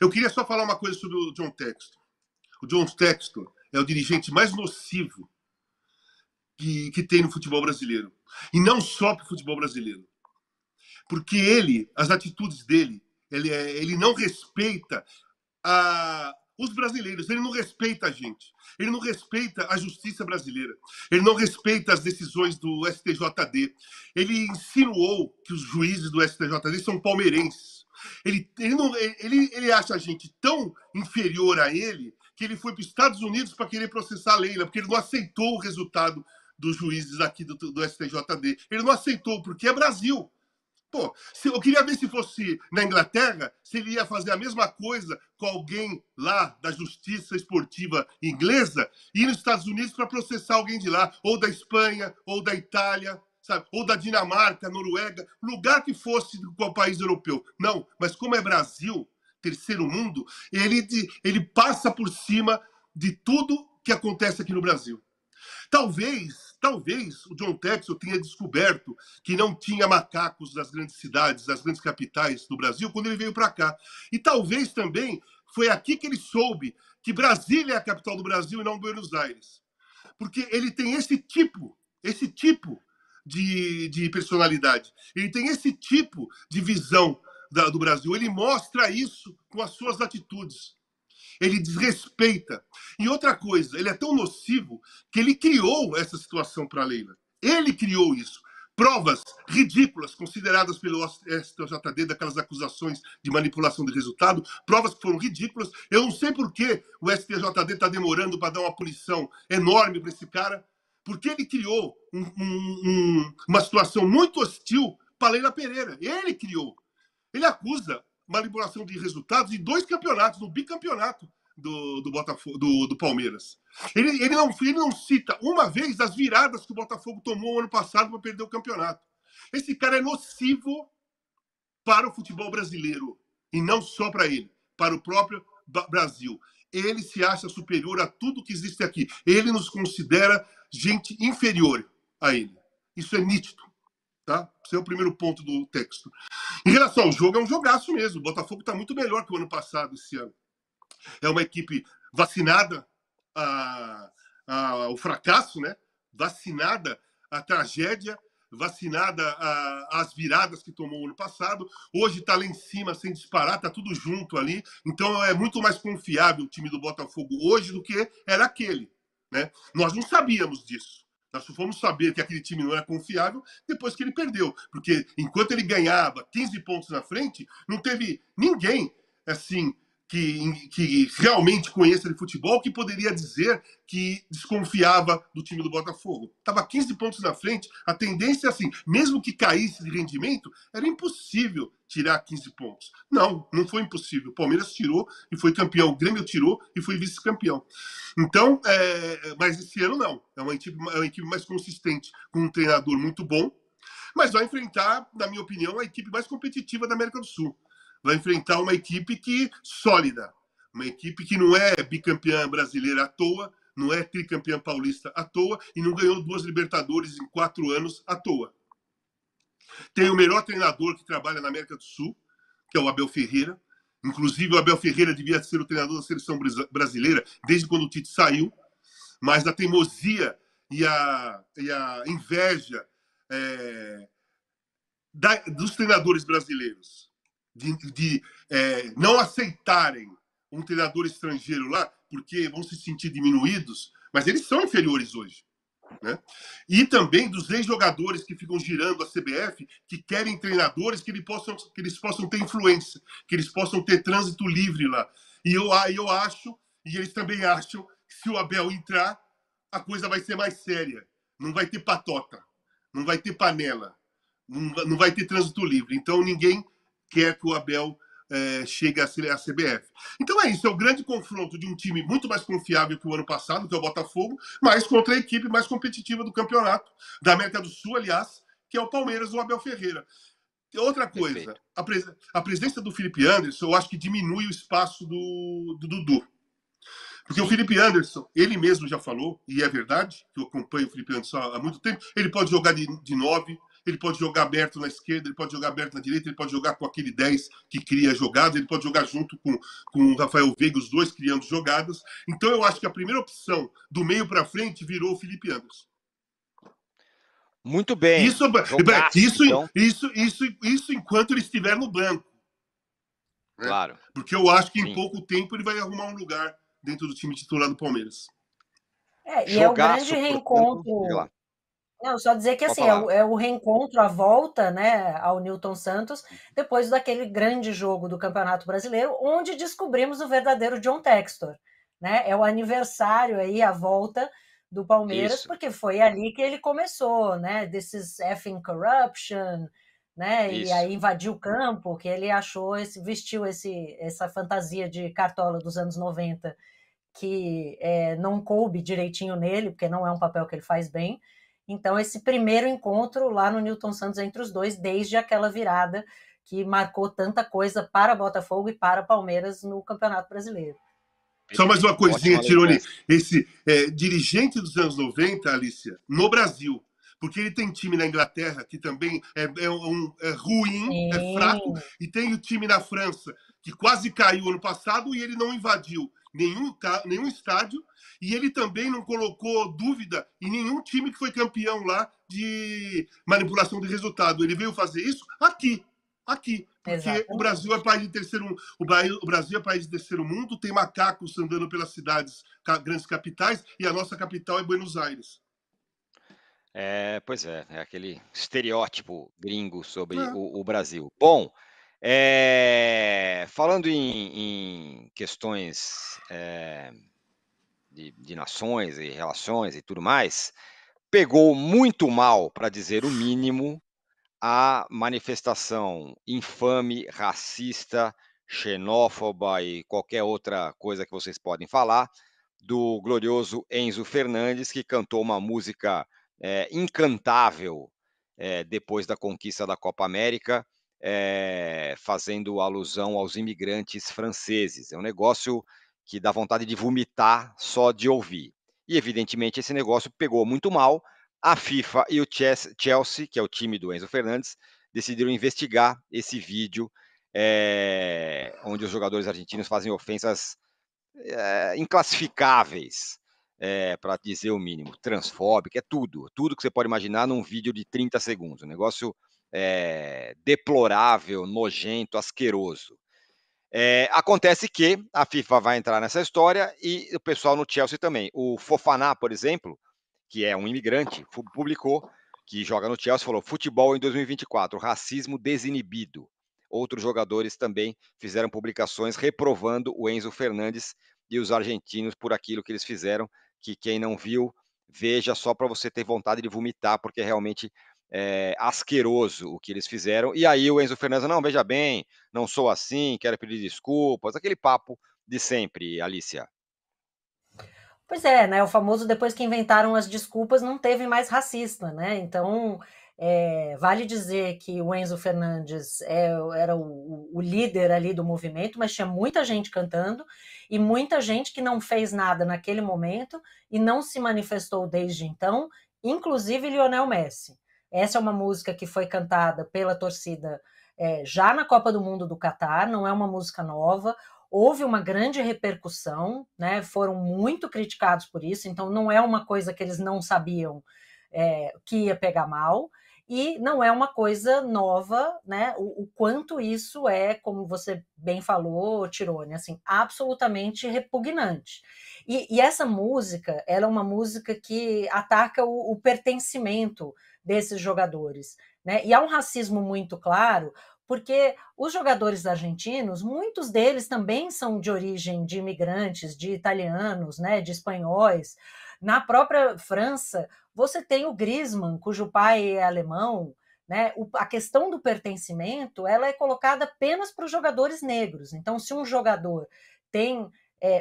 Eu queria só falar uma coisa sobre o John Textor. O John Textor é o dirigente mais nocivo que tem no futebol brasileiro. E não só para o futebol brasileiro. Porque as atitudes dele, ele não respeita os brasileiros, ele não respeita a gente. Ele não respeita a justiça brasileira. Ele não respeita as decisões do STJD. Ele insinuou que os juízes do STJD são palmeirenses. Ele acha a gente tão inferior a ele que ele foi para os Estados Unidos para querer processar a Leila, porque ele não aceitou o resultado dos juízes aqui do STJD. Ele não aceitou, porque é Brasil. Pô, eu queria ver se fosse na Inglaterra, se ele ia fazer a mesma coisa com alguém lá da justiça esportiva inglesa e ir nos Estados Unidos para processar alguém de lá, ou da Espanha, ou da Itália, sabe? Ou da Dinamarca, Noruega, lugar que fosse qual país europeu. Não, mas como é Brasil, terceiro mundo, ele passa por cima de tudo que acontece aqui no Brasil. Talvez o John Textor tenha descoberto que não tinha macacos nas grandes cidades, nas grandes capitais do Brasil, quando ele veio para cá. E talvez também foi aqui que ele soube que Brasília é a capital do Brasil e não Buenos Aires. Porque ele tem esse tipo de personalidade. Ele tem esse tipo de visão do Brasil. Ele mostra isso com as suas atitudes. Ele desrespeita. E outra coisa, ele é tão nocivo que ele criou essa situação para a Leila. Ele criou isso. Provas ridículas consideradas pelo STJD, daquelas acusações de manipulação de resultado, provas que foram ridículas. Eu não sei por que o STJD está demorando para dar uma punição enorme para esse cara, porque ele criou uma situação muito hostil para a Leila Pereira. Ele criou. Ele acusa manipulação de resultados em 2 campeonatos, no bicampeonato do Botafogo, do Palmeiras. Ele não cita uma vez as viradas que o Botafogo tomou ano passado para perder o campeonato. Esse cara é nocivo para o futebol brasileiro, e não só para ele, para o próprio Brasil. Ele se acha superior a tudo que existe aqui. Ele nos considera gente inferior a ele. Isso é nítido. Tá? Esse é o primeiro ponto do texto. Em relação ao jogo, é um jogaço mesmo. O Botafogo está muito melhor que o ano passado, esse ano. É uma equipe vacinada ao fracasso, né? Vacinada à tragédia, vacinada às viradas que tomou ano passado. Hoje está lá em cima, sem disparar, está tudo junto ali. Então é muito mais confiável o time do Botafogo hoje do que era aquele. Né? Nós não sabíamos disso. Nós só fomos saber que aquele time não era confiável depois que ele perdeu. Porque enquanto ele ganhava 15 pontos na frente, não teve ninguém assim que realmente conheça de futebol que poderia dizer que desconfiava do time do Botafogo. Estava 15 pontos na frente, a tendência é assim, mesmo que caísse de rendimento, era impossível tirar 15 pontos. Não foi impossível. O Palmeiras tirou e foi campeão. O Grêmio tirou e foi vice-campeão. Então, mas esse ano não. É uma equipe mais consistente, com um treinador muito bom, mas vai enfrentar, na minha opinião, a equipe mais competitiva da América do Sul. Vai enfrentar uma equipe sólida, uma equipe que não é bicampeã brasileira à toa, não é tricampeã paulista à toa e não ganhou 2 Libertadores em 4 anos à toa. Tem o melhor treinador que trabalha na América do Sul, que é o Abel Ferreira. Inclusive, o Abel Ferreira devia ser o treinador da seleção brasileira desde quando o Tite saiu, mas a teimosia e a inveja dos treinadores brasileiros de não aceitarem um treinador estrangeiro lá, porque vão se sentir diminuídos, mas eles são inferiores hoje. Né? E também dos ex-jogadores que ficam girando a CBF, que querem treinadores que eles possam ter influência, que eles possam ter trânsito livre lá. E eu acho, e eles também acham, que se o Abel entrar, a coisa vai ser mais séria. Não vai ter patota, não vai ter panela, não vai ter trânsito livre. Então ninguém quer que o Abel chegue à CBF. Então é isso, é o grande confronto de um time muito mais confiável que o ano passado, que é o Botafogo, mas contra a equipe mais competitiva do campeonato, da América do Sul, aliás, que é o Palmeiras, do Abel Ferreira. Outra coisa, a presença do Felipe Anderson, eu acho que diminui o espaço do Dudu. Porque o Felipe Anderson, ele mesmo já falou, e é verdade, que eu acompanho o Felipe Anderson há muito tempo, ele pode jogar de 9, ele pode jogar aberto na esquerda, ele pode jogar aberto na direita, ele pode jogar com aquele 10 que cria jogada, ele pode jogar junto com o Rafael Veiga, os dois criando jogadas. Então eu acho que a primeira opção do meio para frente virou o Felipe Anderson. Muito bem. Isso enquanto ele estiver no banco. Né? Claro. Porque eu acho que em pouco tempo ele vai arrumar um lugar dentro do time titular do Palmeiras. E é o grande reencontro. Não, só dizer que assim, é o reencontro, a volta, né, ao Nilton Santos, depois daquele grande jogo do Campeonato Brasileiro, onde descobrimos o verdadeiro John Textor. Né? É o aniversário aí, a volta do Palmeiras, porque foi ali que ele começou, né? This is effing corruption, né? E aí invadiu o campo, que ele vestiu essa fantasia de cartola dos anos 90, que não coube direitinho nele, porque não é um papel que ele faz bem. Então, esse primeiro encontro lá no Nilton Santos entre os dois, desde aquela virada que marcou tanta coisa para Botafogo e para Palmeiras no Campeonato Brasileiro. Só mais uma coisinha, Tironi. Esse dirigente dos anos 90, Alicia, no Brasil, porque ele tem time na Inglaterra que também é ruim, sim, é fraco, e tem o time na França que quase caiu ano passado e ele não invadiu nenhum estádio, e ele também não colocou dúvida em nenhum time que foi campeão lá de manipulação de resultado. Ele veio fazer isso aqui. Porque exatamente. O Brasil é país de terceiro mundo. O Brasil é país de terceiro mundo, tem macacos andando pelas cidades, grandes capitais, e a nossa capital é Buenos Aires. Pois é aquele estereótipo gringo sobre o Brasil. Bom, falando em questões de nações e relações e tudo mais, pegou muito mal, para dizer o mínimo, a manifestação infame, racista, xenófoba e qualquer outra coisa que vocês podem falar, do glorioso Enzo Fernandes, que cantou uma música incantável depois da conquista da Copa América, fazendo alusão aos imigrantes franceses. É um negócio que dá vontade de vomitar só de ouvir. E, evidentemente, esse negócio pegou muito mal. A FIFA e o Chelsea, que é o time do Enzo Fernandes, decidiram investigar esse vídeo onde os jogadores argentinos fazem ofensas inclassificáveis, para dizer o mínimo, transfóbica, tudo que você pode imaginar num vídeo de 30 segundos, um negócio deplorável, nojento, asqueroso. Acontece que a FIFA vai entrar nessa história e o pessoal no Chelsea também. O Fofana, por exemplo, que é um imigrante, publicou, que joga no Chelsea, falou: futebol em 2024, racismo desinibido. Outros jogadores também fizeram publicações reprovando o Enzo Fernandes e os argentinos por aquilo que eles fizeram, que quem não viu, veja só para você ter vontade de vomitar, porque é realmente asqueroso o que eles fizeram. E aí o Enzo Fernandes, não, veja bem, não sou assim, quero pedir desculpas, aquele papo de sempre, Alicia. Pois é, né? O famoso depois que inventaram as desculpas não teve mais racista, né? Então vale dizer que o Enzo Fernandes era o líder ali do movimento, mas tinha muita gente cantando e muita gente que não fez nada naquele momento e não se manifestou desde então, inclusive Lionel Messi. Essa é uma música que foi cantada pela torcida já na Copa do Mundo do Catar, não é uma música nova. Houve uma grande repercussão, né? Foram muito criticados por isso, então não é uma coisa que eles não sabiam que ia pegar mal, e não é uma coisa nova, né? O quanto isso como você bem falou, Tirone, assim, absolutamente repugnante. E essa música, ela é uma música que ataca o pertencimento desses jogadores, né? E há um racismo muito claro, porque os jogadores argentinos, muitos deles também são de origem de imigrantes, de italianos, né, de espanhóis. Na própria França, você tem o Griezmann, cujo pai é alemão, né? A questão do pertencimento, ela é colocada apenas para os jogadores negros. Então, se um jogador tem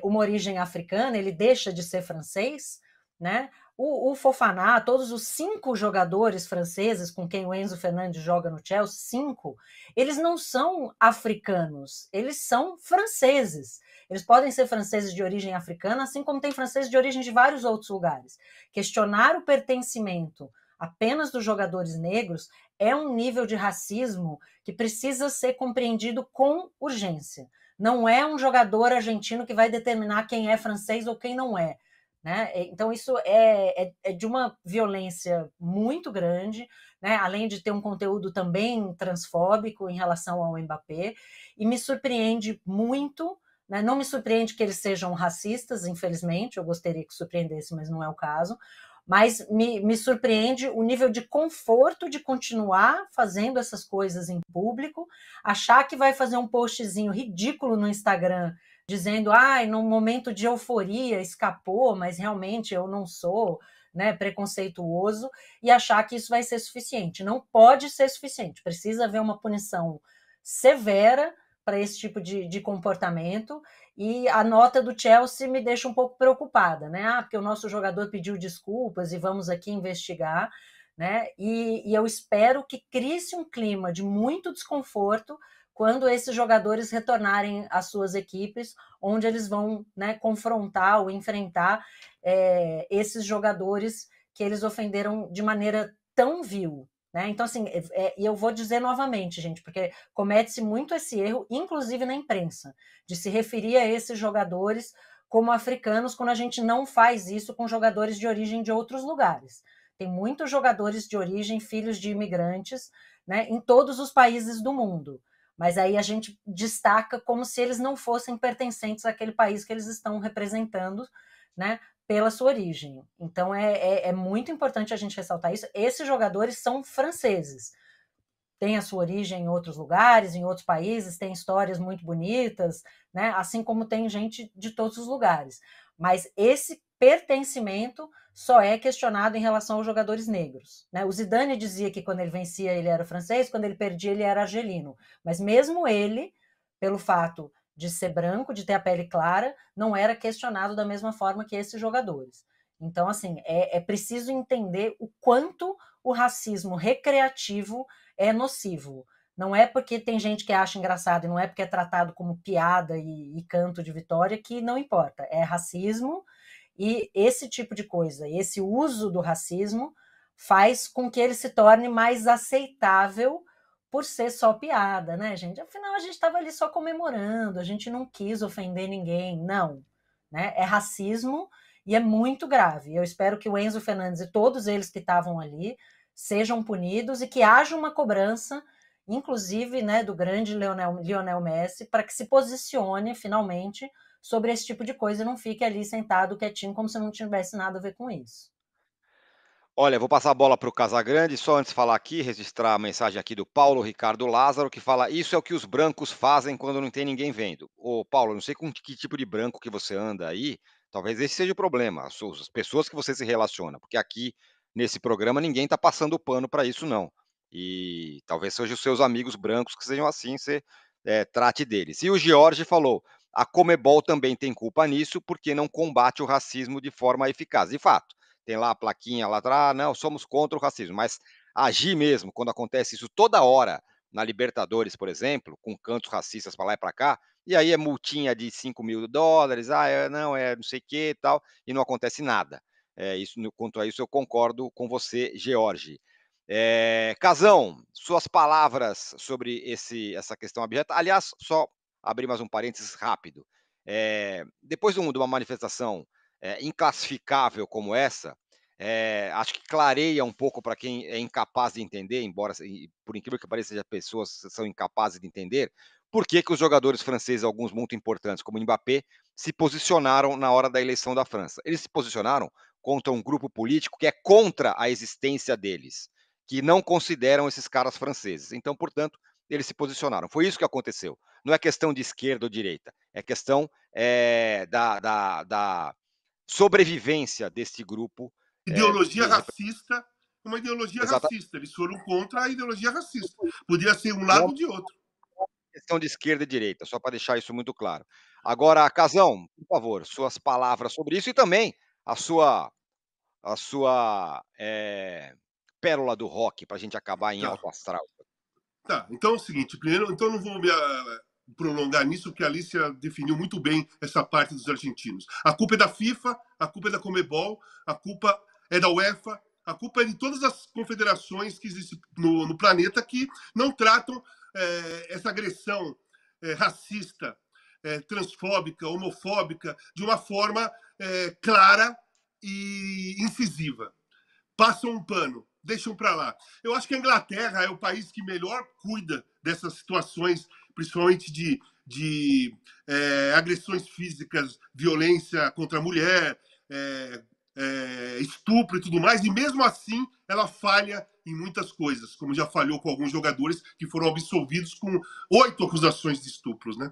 uma origem africana, ele deixa de ser francês, né? O Fofana, todos os 5 jogadores franceses com quem o Enzo Fernandes joga no Chelsea, 5, eles não são africanos, eles são franceses. Eles podem ser franceses de origem africana, assim como tem franceses de origem de vários outros lugares. Questionar o pertencimento apenas dos jogadores negros, é um nível de racismo que precisa ser compreendido com urgência. Não é um jogador argentino que vai determinar quem é francês ou quem não é. Né? Então, isso é de uma violência muito grande, né? Além de ter um conteúdo também transfóbico em relação ao Mbappé, e me surpreende muito, né? Não me surpreende que eles sejam racistas, infelizmente, eu gostaria que surpreendesse, mas não é o caso, mas me surpreende o nível de conforto de continuar fazendo essas coisas em público, achar que vai fazer um postzinho ridículo no Instagram, dizendo, num momento de euforia escapou, mas realmente eu não sou, né, preconceituoso, e achar que isso vai ser suficiente. Não pode ser suficiente, precisa haver uma punição severa para esse tipo de comportamento, e a nota do Chelsea me deixa um pouco preocupada, né? Porque o nosso jogador pediu desculpas e vamos aqui investigar, né? E eu espero que crie-se um clima de muito desconforto quando esses jogadores retornarem às suas equipes, onde eles vão, né, confrontar ou enfrentar esses jogadores que eles ofenderam de maneira tão vil. Né? Então, assim, e eu vou dizer novamente, gente, porque comete-se muito esse erro, inclusive na imprensa, de se referir a esses jogadores como africanos, quando a gente não faz isso com jogadores de origem de outros lugares. Tem muitos jogadores de origem, filhos de imigrantes, né, em todos os países do mundo. Mas aí a gente destaca como se eles não fossem pertencentes àquele país que eles estão representando, né, pela sua origem. Então é muito importante a gente ressaltar isso. Esses jogadores são franceses, têm a sua origem em outros lugares, em outros países, têm histórias muito bonitas, né? Assim como tem gente de todos os lugares. Mas esse pertencimento só é questionado em relação aos jogadores negros. Né? O Zidane dizia que quando ele vencia ele era francês, quando ele perdia ele era argelino. Mas mesmo ele, pelo fato de ser branco, de ter a pele clara, não era questionado da mesma forma que esses jogadores. Então, assim, é preciso entender o quanto o racismo recreativo é nocivo. Não é porque tem gente que acha engraçado e não é porque é tratado como piada e canto de vitória que não importa. É racismo, e esse tipo de coisa, esse uso do racismo faz com que ele se torne mais aceitável por ser só piada, né, gente? Afinal, a gente estava ali só comemorando, a gente não quis ofender ninguém, não. Né? É racismo e é muito grave. Eu espero que o Enzo Fernandes e todos eles que estavam ali sejam punidos e que haja uma cobrança, inclusive, né, do grande Lionel Messi, para que se posicione finalmente sobre esse tipo de coisa e não fique ali sentado quietinho como se não tivesse nada a ver com isso. Olha, vou passar a bola para o Casagrande, só antes de falar aqui, registrar a mensagem aqui do Paulo Ricardo Lázaro, que fala, isso é o que os brancos fazem quando não tem ninguém vendo. Ô, Paulo, não sei com que tipo de branco que você anda aí, talvez esse seja o problema, as pessoas que você se relaciona, porque aqui, nesse programa, ninguém está passando pano para isso, não. E talvez sejam os seus amigos brancos que sejam assim, você trate deles. E o George falou, a Comebol também tem culpa nisso, porque não combate o racismo de forma eficaz. De fato, tem lá a plaquinha lá atrás, não, somos contra o racismo, mas agir mesmo, quando acontece isso toda hora, na Libertadores, por exemplo, com cantos racistas para lá e para cá, e aí é multinha de $5.000, não sei o que e tal, e não acontece nada. Quanto a isso, eu concordo com você, George. Casão, suas palavras sobre essa questão abjeta. Aliás, só abrir mais um parênteses rápido. Depois de uma manifestação inclassificável como essa, acho que clareia um pouco para quem é incapaz de entender, embora, por incrível que pareça, as pessoas são incapazes de entender, por que os jogadores franceses, alguns muito importantes, como o Mbappé, se posicionaram na hora da eleição da França. Eles se posicionaram contra um grupo político que é contra a existência deles, que não consideram esses caras franceses. Então, portanto, eles se posicionaram. Foi isso que aconteceu. Não é questão de esquerda ou direita, é questão da sobrevivência desse grupo. Ideologia racista, uma ideologia Exatamente. racista. Eles foram contra a ideologia racista. Podia ser um lado ou de outro. Questão de esquerda e direita, só para deixar isso muito claro. Agora, Casão, por favor, suas palavras sobre isso e também a sua pérola do rock, para a gente acabar em alto astral. Tá, então é o seguinte, primeiro, então não vou me prolongar nisso, porque a Alicia definiu muito bem essa parte dos argentinos. A culpa é da FIFA, a culpa é da Comebol, a culpa é da UEFA, A culpa é de todas as confederações que existem no planeta que não tratam essa agressão racista, transfóbica, homofóbica, de uma forma clara e incisiva. Passam um pano, deixam para lá. Eu acho que a Inglaterra é o país que melhor cuida dessas situações, principalmente de agressões físicas, violência contra a mulher, estupro e tudo mais, e mesmo assim ela falha em muitas coisas, como já falhou com alguns jogadores que foram absolvidos com 8 acusações de estupros, né?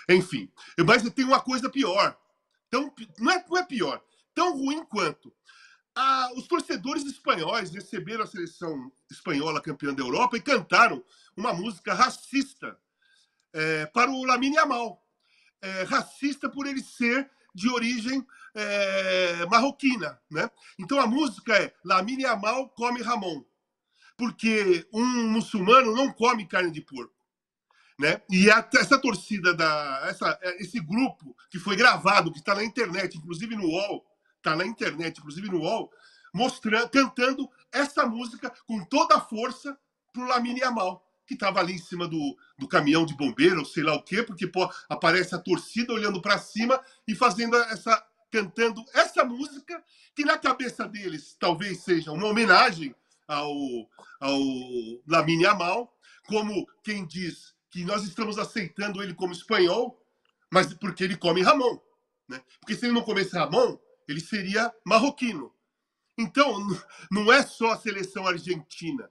Enfim, mas tem uma coisa pior, não é pior, tão ruim quanto. Os torcedores espanhóis receberam a seleção espanhola campeã da Europa e cantaram uma música racista para o Lamine Yamal. Racista por ele ser de origem marroquina, né? Então a música é Lamine Yamal come Ramon, porque um muçulmano não come carne de porco, né? E essa torcida, esse grupo que foi gravado, que está na internet, inclusive no UOL, cantando essa música com toda a força para o Lamine Yamal, que estava ali em cima do caminhão de bombeiro, sei lá o quê, porque aparece a torcida olhando para cima e cantando essa música, que na cabeça deles talvez seja uma homenagem ao Lamine Yamal, como quem diz que nós estamos aceitando ele como espanhol, mas porque ele come Ramon, né? Porque se ele não comesse Ramon, ele seria marroquino. Então, não é só a seleção argentina,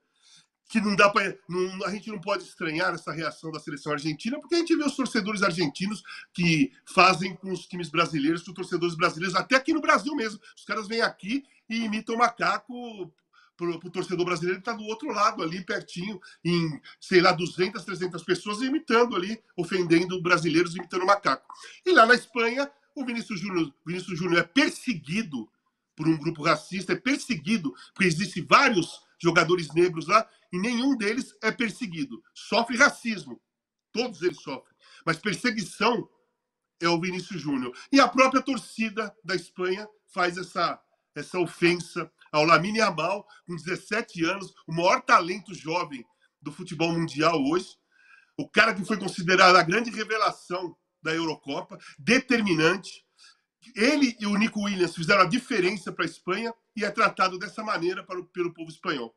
que não dá para. A gente não pode estranhar essa reação da seleção argentina, porque a gente vê os torcedores argentinos que fazem com os times brasileiros, com os torcedores brasileiros, até aqui no Brasil mesmo. Os caras vêm aqui e imitam macaco para o torcedor brasileiro que está do outro lado, ali pertinho, em, sei lá, 200, 300 pessoas imitando ali, ofendendo brasileiros, imitando macaco. E lá na Espanha, o Vinícius Júnior é perseguido por um grupo racista, é perseguido, porque existem vários jogadores negros lá, e nenhum deles é perseguido. Sofre racismo. Todos eles sofrem. Mas perseguição é o Vinícius Júnior. E a própria torcida da Espanha faz essa ofensa ao Lamine Yamal, com 17 anos, o maior talento jovem do futebol mundial hoje, o cara que foi considerado a grande revelação da Eurocopa, determinante. Ele e o Nico Williams fizeram a diferença para a Espanha e é tratado dessa maneira pelo povo espanhol.